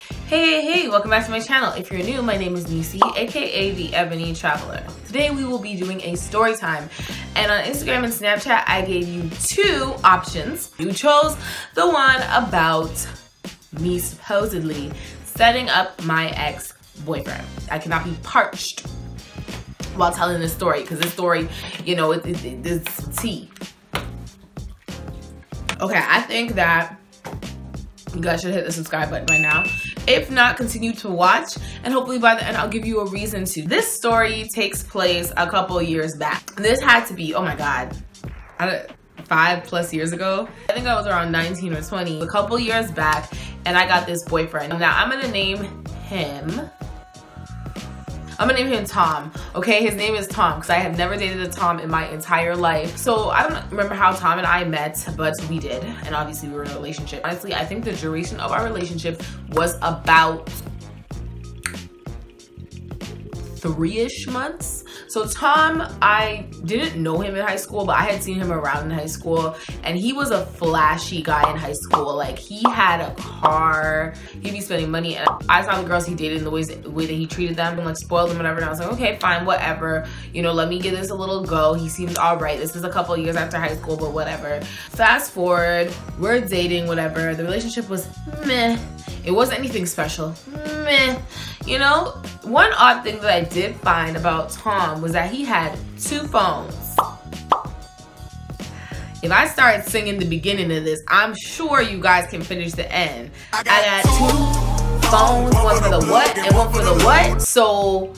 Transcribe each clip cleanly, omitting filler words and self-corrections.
Hey, welcome back to my channel. If you're new, my name is Nisi, aka the Ebony Traveler. Today we will be doing a story time, and on Instagram and Snapchat I gave you two options. You chose the one about me supposedly setting up my ex-boyfriend. I cannot be parched while telling this story, because this story, you know, it's tea. Okay, I think that you guys should hit the subscribe button by now. If not, continue to watch, and hopefully by the end I'll give you a reason to. This story takes place a couple years back. This had to be, oh my god, 5+ years ago. I think I was around 19 or 20, a couple years back, and I got this boyfriend. Now I'm gonna name him Tom, okay? His name is Tom, because I have never dated a Tom in my entire life. So I don't remember how Tom and I met, but we did, and obviously we were in a relationship. Honestly, I think the duration of our relationship was about 3-ish months. So Tom, I didn't know him in high school, but I had seen him around in high school, and he was a flashy guy in high school. Like, he had a car, he'd be spending money, and I saw the girls he dated and the way that he treated them and like spoiled them, whatever, and I was like, okay, fine, whatever, you know, let me give this a little go. He seems all right. This is a couple years after high school, but whatever. Fast forward, we're dating, whatever. The relationship was meh. It wasn't anything special. Meh. You know, one odd thing that I did find about Tom was that he had 2 phones. If I start singing the beginning of this, I'm sure you guys can finish the end. I got 2 phones, one for the what and one for the what. So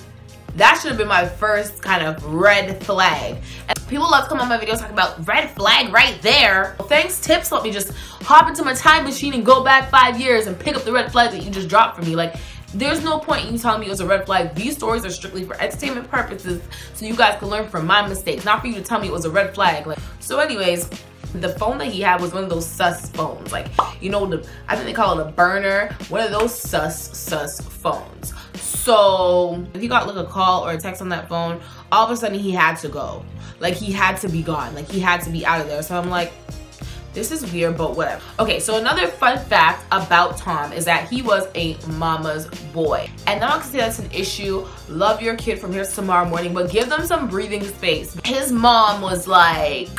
that should have been my first kind of red flag. And people love to come on my videos talking about red flag right there. Thanks, tips, let me just hop into my time machine and go back 5 years and pick up the red flag that you just dropped for me. Like, there's no point in you telling me it was a red flag. These stories are strictly for entertainment purposes, so you guys can learn from my mistakes, not for you to tell me it was a red flag. Like, so anyways, the phone that he had was one of those sus phones. Like, you know, I think they call it a burner. One of those sus phones. So if he got like a call or a text on that phone, all of a sudden he had to go. Like, he had to be gone. Like, he had to be out of there. So I'm like, this is weird, but whatever. Okay, so another fun fact about Tom is that he was a mama's boy. And I'm not gonna say that's an issue. Love your kid from here to tomorrow morning, but give them some breathing space. His mom was like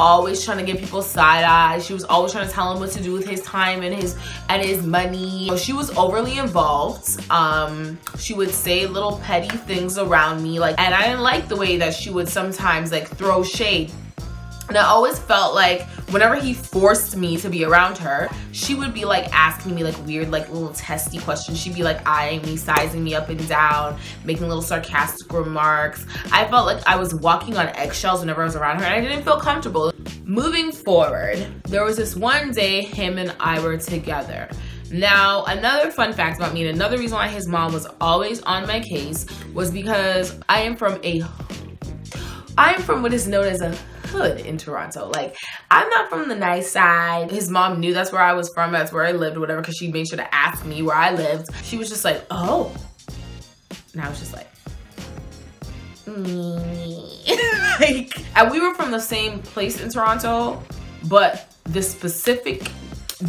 always trying to give people side eye. She was always trying to tell him what to do with his time and his money. She was overly involved. She would say little petty things around me, like, and I didn't like the way that she would sometimes like throw shade. And I always felt like whenever he forced me to be around her, she would be like asking me like weird, like little testy questions. She'd be like eyeing me, sizing me up and down, making little sarcastic remarks. I felt like I was walking on eggshells whenever I was around her, and I didn't feel comfortable. Moving forward, there was this one day him and I were together. Now, another fun fact about me, and another reason why his mom was always on my case, was because I am from what is known as a hood in Toronto. Like, I'm not from the nice side. His mom knew that's where I was from, that's where I lived, or whatever, because she made sure to ask me where I lived. She was just like, oh. And I was just like, like, and we were from the same place in Toronto, but the specific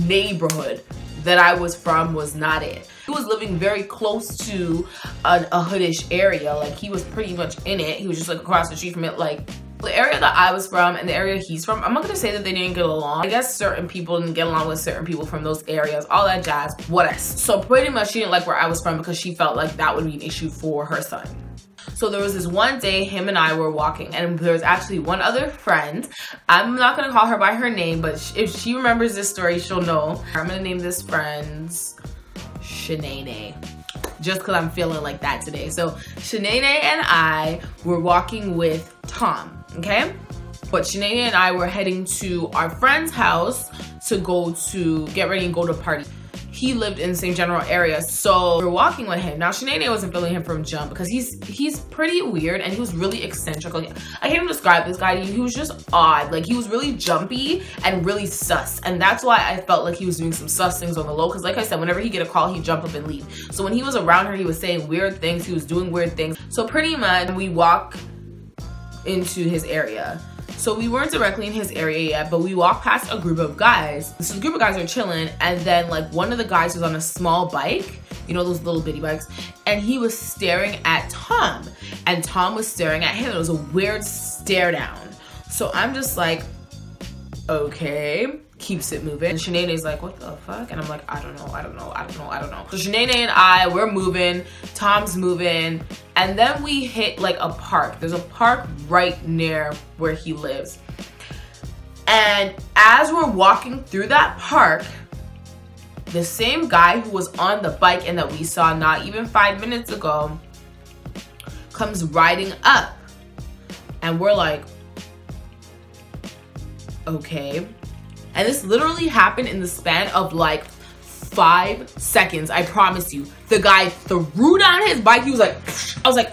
neighborhood that I was from was not it. He was living very close to a hoodish area. Like, he was pretty much in it. He was just like across the street from it. Like, the area that I was from and the area he's from, I'm not gonna say that they didn't get along. I guess certain people didn't get along with certain people from those areas, all that jazz, whatever. So pretty much she didn't like where I was from because she felt like that would be an issue for her son. So there was this one day him and I were walking, and there was actually one other friend. I'm not gonna call her by her name, but if she remembers this story, she'll know. I'm gonna name this friend Shanae, just because I'm feeling like that today. So Shanae and I were walking with Tom, okay? But Shanae and I were heading to our friend's house to get ready and go to a party. He lived in the same general area, so we were walking with him. Now, Shanae wasn't feeling him from jump because he's pretty weird, and he was really eccentric. Like, I can't even describe this guy to you. He was just odd. Like, he was really jumpy and really sus, and that's why I felt like he was doing some sus things on the low, because like I said, whenever he get a call, he'd jump up and leave. So when he was around her, he was saying weird things, he was doing weird things. So pretty much we walk into his area. So we weren't directly in his area yet, but we walked past a group of guys. So the group of guys are chilling, and then like one of the guys was on a small bike, you know, those little bitty bikes, and he was staring at Tom, and Tom was staring at him. It was a weird stare down. So I'm just like, okay, keeps it moving. And Shanae's like, what the fuck? And I'm like, I don't know. So Shanae and I, we're moving, Tom's moving, and then we hit like a park. There's a park right near where he lives. And as we're walking through that park, the same guy who was on the bike and that we saw not even 5 minutes ago comes riding up. And we're like, okay. And this literally happened in the span of like 5 seconds, I promise you. The guy threw down his bike, he was like, I was like,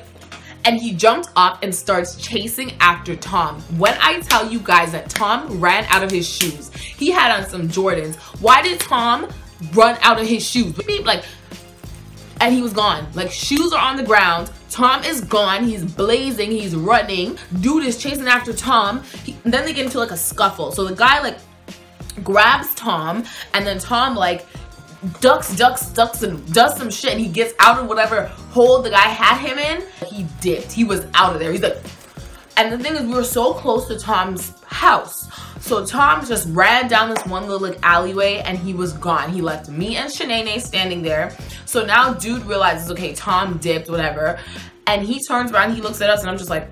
and he jumped up and starts chasing after Tom. When I tell you guys that Tom ran out of his shoes, he had on some Jordans. Why did Tom run out of his shoes? Like, and he was gone. Like, shoes are on the ground, Tom is gone, he's blazing, he's running, dude is chasing after Tom. Then they get into like a scuffle. So the guy like grabs Tom, and then Tom like ducks and does some shit, and he gets out of whatever hole the guy had him in. He dipped, he was out of there. He's like, and the thing is, we were so close to Tom's house, so Tom just ran down this one little like alleyway and he was gone. He left me and Shanae standing there. So now dude realizes, okay, Tom dipped, whatever, and he turns around, he looks at us, and I'm just like,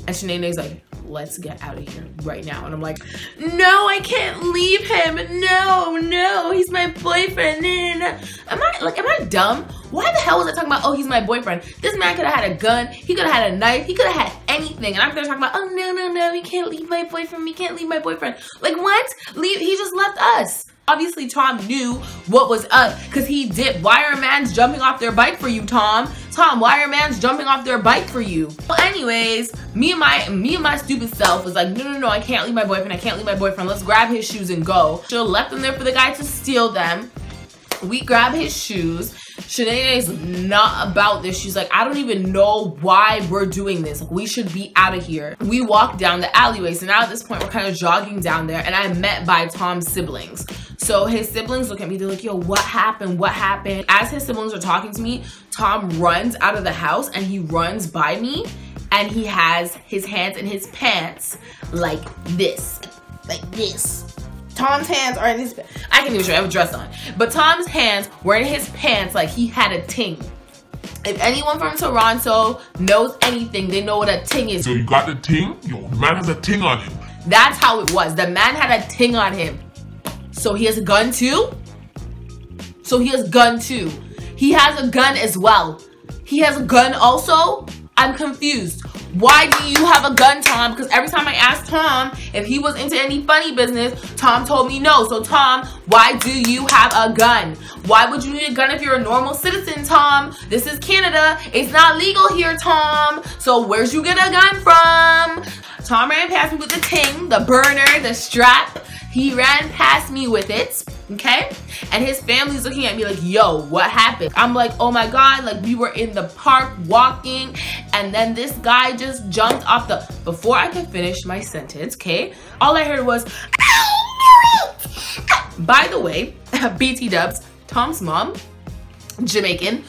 and Shanae's like, let's get out of here right now. And I'm like, no, I can't leave him. No, he's my boyfriend. Am I dumb? Why the hell was I talking about, oh, he's my boyfriend? This man could have had a gun, he could have had a knife, he could have had anything, and I'm gonna talk about, oh, no, we can't leave my boyfriend, we can't leave my boyfriend. Like, what? He just left us. Obviously, Tom knew what was up because he dipped. Why are mans jumping off their bike for you, Tom? Tom, why are mans jumping off their bike for you? Well, anyways, me and my stupid self was like, no, I can't leave my boyfriend. Let's grab his shoes and go. Should've left them there for the guy to steal them. We grab his shoes. Shanae is not about this. She's like, I don't even know why we're doing this. Like, we should be out of here. We walk down the alleyway. So now at this point, we're kind of jogging down there, and I'm met by Tom's siblings. So his siblings look at me, they're like, yo, what happened? As his siblings are talking to me, Tom runs out of the house and he runs by me, and he has his hands in his pants like this. Tom's hands are in his, I can't even show you, I have a dress on. But Tom's hands were in his pants like he had a ting. If anyone from Toronto knows anything, they know what a ting is. So you got the ting? Yo, the man has a ting on him. That's how it was. The man had a ting on him. So he has a gun too? He has a gun as well. He has a gun also? I'm confused. Why do you have a gun, Tom? Because every time I asked Tom if he was into any funny business, Tom told me no. So Tom, why do you have a gun? Why would you need a gun if you're a normal citizen, Tom? This is Canada. It's not legal here, Tom. So where'd you get a gun from? Tom ran past me with the ting, the burner, the strap. He ran past me with it, okay? And his family's looking at me like, yo, what happened? I'm like, oh my God, like we were in the park walking, and then this guy just jumped off the, before I could finish my sentence, okay? All I heard was, I knew it! By the way, BT dubs, Tom's mom, Jamaican.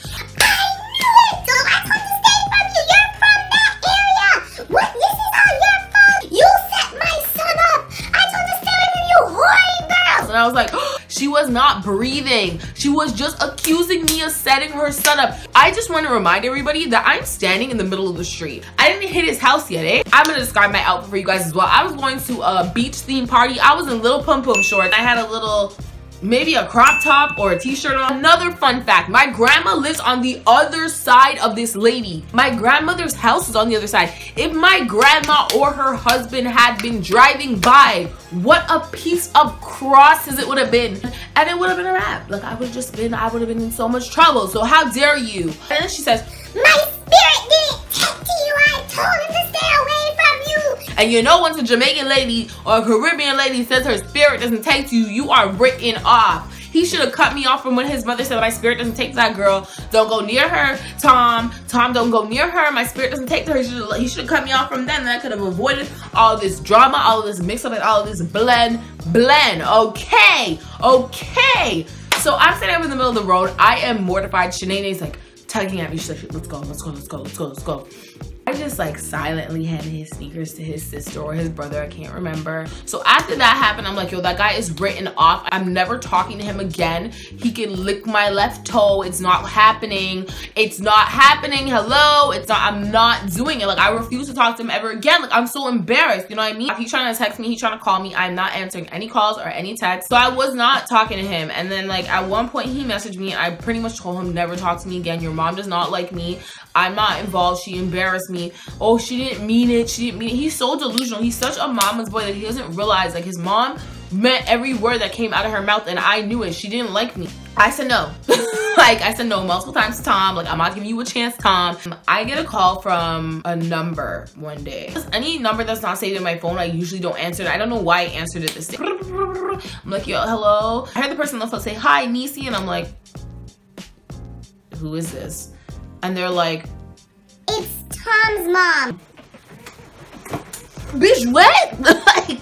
And I was like, oh, she was not breathing. She was just accusing me of setting her son up. I just want to remind everybody that I'm standing in the middle of the street. I didn't hit his house yet, eh? I'm going to describe my outfit for you guys as well. I was going to a beach theme party. I was in little pum-pum shorts. I had a little, maybe a crop top or a t-shirt on. Another fun fact, my grandma lives on the other side of this lady. My grandmother's house is on the other side. If my grandma or her husband had been driving by, what a piece of crosses it would have been. And it would have been a wrap. Like I would have been in so much trouble. So how dare you? And then she says, my spirit didn't take to you. I told him to stay away from you. And you know, once a Jamaican lady or a Caribbean lady says her spirit doesn't take to you, you are written off. He should have cut me off from when his mother said my spirit doesn't take that girl. Don't go near her, Tom. Tom, don't go near her. My spirit doesn't take her. He should have cut me off from then. Then I could have avoided all this drama, all of this mix up, and all of this blend. Okay. So I'm sitting up in the middle of the road. I am mortified. Shanae's like tugging at me. She's like, let's go. I just like silently handed his sneakers to his sister or his brother, I can't remember. So after that happened, I'm like, yo, that guy is written off. I'm never talking to him again. He can lick my left toe. It's not happening. Hello, I'm not doing it. Like, I refuse to talk to him ever again. Like, I'm so embarrassed, you know what I mean? He's trying to text me, he's trying to call me. I'm not answering any calls or any texts. So I was not talking to him. And then like at one point he messaged me and I pretty much told him, never talk to me again. Your mom does not like me. I'm not involved. She embarrassed me. Oh, she didn't mean it. He's so delusional. He's such a mama's boy that he doesn't realize like his mom meant every word that came out of her mouth, and I knew it. She didn't like me. I said no. Like, I said no multiple times to Tom. Like, I'm not giving you a chance, Tom. I get a call from a number one day. Any number that's not saved in my phone, I usually don't answer it. I don't know why I answered it this day. I'm like, yo, hello. I heard the person on the phone say, hi, Nisi, and I'm like, who is this? And they're like, it's Tom's mom. Bitch, what? Like,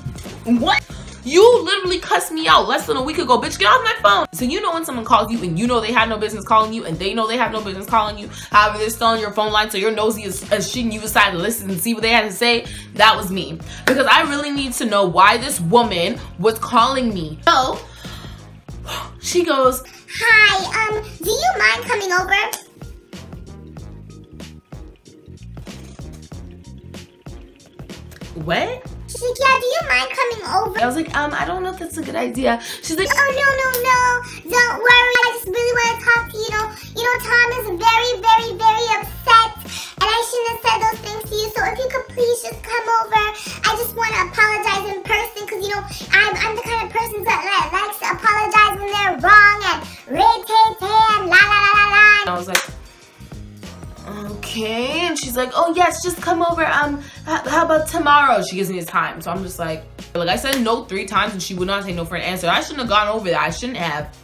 what? You literally cussed me out less than a week ago. Bitch, get off my phone. So you know when someone calls you and you know they have no business calling you and they know they have no business calling you. However, they're still on your phone line, so you're nosy as shit and you decide to listen and see what they had to say. That was me. Because I really need to know why this woman was calling me. So, she goes, hi, do you mind coming over? what? She's like, yeah, do you mind coming over? I was like, I don't know if that's a good idea. She's like, oh, no. Don't worry. I just really want to talk to you. You know, Tom is very, very, very upset. And I shouldn't have said those things to you. So if you could please just come over. I just want to apologize in person. Because, you know, I'm the kind of person that likes to apologize when they're wrong. And and la. I was like, okay. And she's like, oh yes, just come over. How about tomorrow? She gives me the time. So I'm just like I said no 3 times and she would not say no for an answer. I shouldn't have gone over that. I shouldn't have.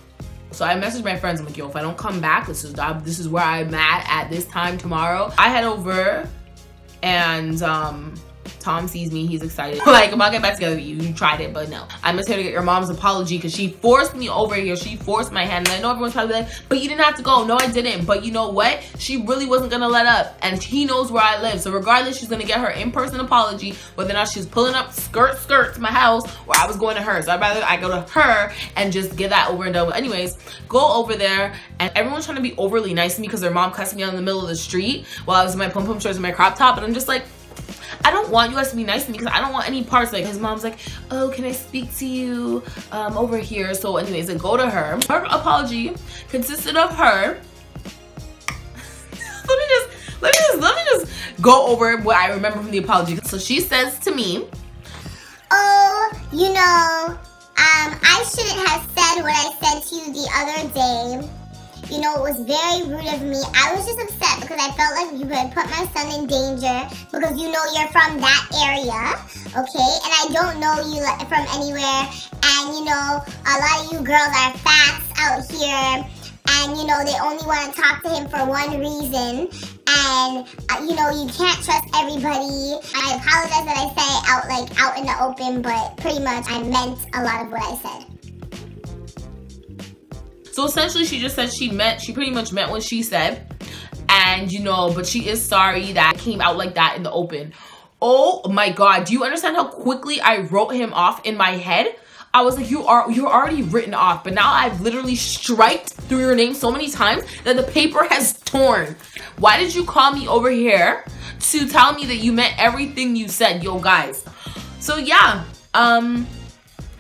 So I messaged my friends. I'm like, yo, if I don't come back, this is where I'm at this time tomorrow. I head over and Tom sees me, he's excited. Like, I'm not getting back together with you. You tried it, but no. I'm just here to get your mom's apology because she forced me over here. She forced my hand. And I know everyone's probably like, but you didn't have to go. No, I didn't. But you know what? She really wasn't gonna let up. And he knows where I live. So regardless, she's gonna get her in-person apology, whether or not she's pulling up skirt to my house or I was going to her. So I'd rather I go to her and just get that over and done with. Anyways, go over there and everyone's trying to be overly nice to me because their mom cussed me out in the middle of the street while I was in my pom-pom shorts and my crop top. And I'm just like, I don't want you guys to be nice to me because I don't want any parts. Like, his mom's like, oh, can I speak to you over here? So anyways, I go to her. Her apology consisted of her. let me just go over what I remember from the apology. So she says to me, oh, you know, I shouldn't have said what I said to you the other day. You know, it was very rude of me. I was just upset because I felt like you had put my son in danger because you know you're from that area, okay? And I don't know you from anywhere. And, you know, a lot of you girls are facts out here. And, you know, they only want to talk to him for one reason. And, you know, you can't trust everybody. I apologize that I say it out in the open, but pretty much I meant a lot of what I said. So essentially she just said she pretty much meant what she said. And you know, but she is sorry that it came out like that in the open. Oh my God, do you understand how quickly I wrote him off in my head? I was like, you're already written off, but now I've literally striked through your name so many times that the paper has torn. Why did you call me over here to tell me that you meant everything you said? Yo guys. So yeah,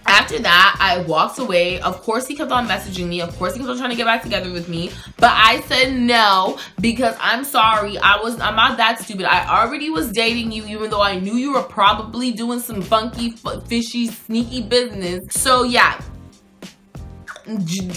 after that, I walked away. Of course, he kept on messaging me. Of course, he kept on trying to get back together with me. But I said no because I'm sorry. I'm not that stupid. I already was dating you, even though I knew you were probably doing some funky, fishy, sneaky business. So yeah.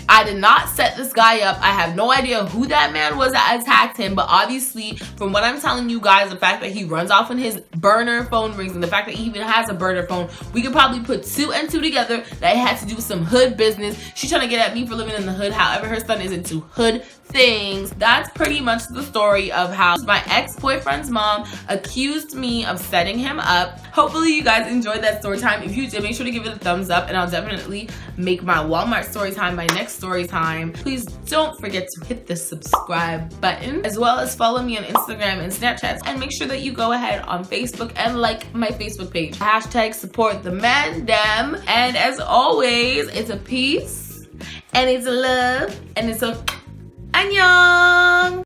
I did not set this guy up. I have no idea who that man was that attacked him, but obviously from what I'm telling you guys, the fact that he runs off when his burner phone rings and the fact that he even has a burner phone, we could probably put 2 and 2 together that it had to do with some hood business. She's trying to get at me for living in the hood. However, her son is into hood things. That's pretty much the story of how my ex-boyfriend's mom accused me of setting him up. Hopefully you guys enjoyed that story time. If you did, make sure to give it a thumbs up, and I'll definitely make my Walmart story time my next story time. Please don't forget to hit the subscribe button, as well as follow me on Instagram and Snapchat, and make sure that you go ahead on Facebook and like my Facebook page. Hashtag support the man dem. And as always, it's a peace and it's a love and it's a annyeong.